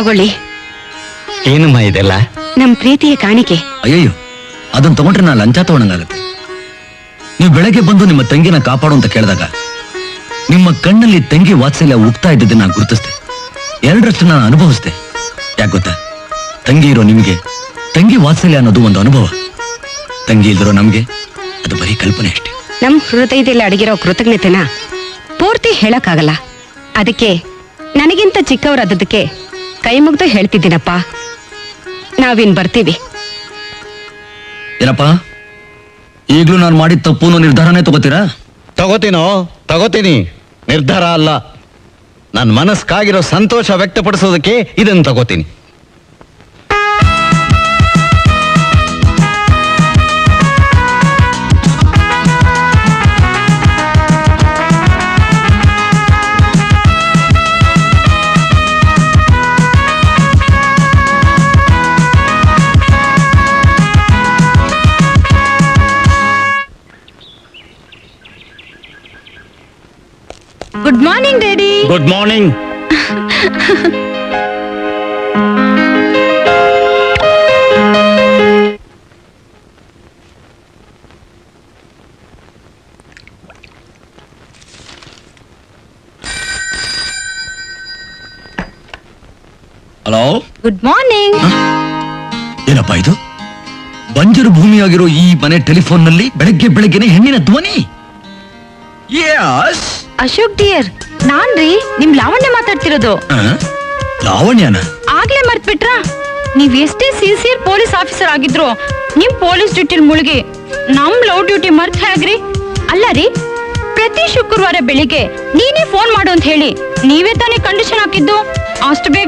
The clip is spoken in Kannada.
ತಗೊಳ್ಳಿ. ಏನಮ್ಮ ಇದೆಲ್ಲ? ನಮ್ ಪ್ರೀತಿಯ ಕಾಣಿಕೆ. ಅಯ್ಯಯ್ಯೋ, ಅದನ್ನ ತಗೊಂಡ್ರೆ ನಾ ಲಂಚ ತಗೊಂಡಂಗಾಗತ್ತೆ. ನೀವು ಬೆಳಗ್ಗೆ ಬಂದು ನಿಮ್ಮ ತಂಗಿನ ಕಾಪಾಡು ಅಂತ ಕೇಳಿದಾಗ ನಿಮ್ಮ ಕಣ್ಣಲ್ಲಿ ತಂಗಿ ವಾತ್ಸಲ್ಯ ಉಗ್ತಾ ಇದ್ದದನ್ನ ನಾನು ಗುರುತಿಸ್ದೆ. ಎರಡರಷ್ಟು ನಾನು ಅನುಭವಿಸ್ದೆ. ಯಾಕೆ ಗೊತ್ತಾ, ತಂಗಿ ಇರೋ ನಿಮ್ಗೆ ತಂಗಿ ವಾತ್ಸಲ್ಯ ಅನ್ನೋದು ಒಂದು ಅನುಭವ, ತಂಗಿ ಇಲ್ದಿರೋ ನಮ್ಗೆ ಅದು ಬರೀ ಕಲ್ಪನೆ ಅಷ್ಟೇ. ನಮ್ ಹೃದಯದಲ್ಲಿ ಅಡಗಿರೋ ಕೃತಜ್ಞತೆನ ಪೂರ್ತಿ ಹೇಳಕ್ಕಾಗಲ್ಲ. ಅದಕ್ಕೆ ನನಗಿಂತ ಚಿಕ್ಕವರಾದದಕ್ಕೆ ಕೈ ಮುಗ್ದು ಹೇಳ್ತಿದ್ದೀನಪ್ಪ. ನಾವಿನ್ ಬರ್ತೀವಿ. ಏನಪ್ಪ, ಈಗ್ಲೂ ನಾನು ಮಾಡಿದ ತಪ್ಪು ಅನ್ನೋ ನಿರ್ಧಾರನೇ ತಗೋತೀರಾ? ತಗೋತೀನಿ. ನಿರ್ಧಾರ ಅಲ್ಲ, ನನ್ನ ಮನಸ್ಕಾಗಿರೋ ಸಂತೋಷ ವ್ಯಕ್ತಪಡಿಸೋದಕ್ಕೆ ಇದನ್ನು ತಗೋತೀನಿ. Good morning daddy. Good morning. Hello, good morning. ಏನಪ್ಪಾ ಇದು? ಬಂಜರು ಭೂಮಿಯಾಗಿರೋ ಈ ಮನೆ ಟೆಲಿಫೋನ್ ನಲ್ಲಿ ಬೆಳಗ್ಗೆನೆ ಹೆಣ್ಣಿನ ಧ್ವನಿ. ಅಶೋಕ್ ಡಿಯರ್, ನಾನ್ರಿ ನಿಮ್ ಲಾವಣ್ಯ ಮಾತಾಡ್ತಿರೋದು. ಲಾವಣ್ಯನ? ಆಗ್ಲೇ ಮರ್ತ್ಬಿಟ್ರಾ? ನೀವ್ ಎಷ್ಟೇ ಸಿನ್ಸಿಯರ್ ಪೊಲೀಸ್ ಆಫೀಸರ್ ಆಗಿದ್ರು ನಿಮ್ ಪೊಲೀಸ್ ಡ್ಯೂಟಿಲ್ ಮುಳುಗಿ ನಮ್ ಲವ್ ಡ್ಯೂಟಿ ಮರ್ತ್ ಹೇಗ್ರಿ? ಅಲ್ಲ ರೀ, ಪ್ರತಿ ಶುಕ್ರವಾರ ಬೆಳಿಗ್ಗೆ ನೀನೇ ಫೋನ್ ಮಾಡು ಅಂತ ಹೇಳಿ ನೀವೇ ತಾನೇ ಕಂಡೀಷನ್ ಹಾಕಿದ್ದು. ಅಷ್ಟು ಬೇಗ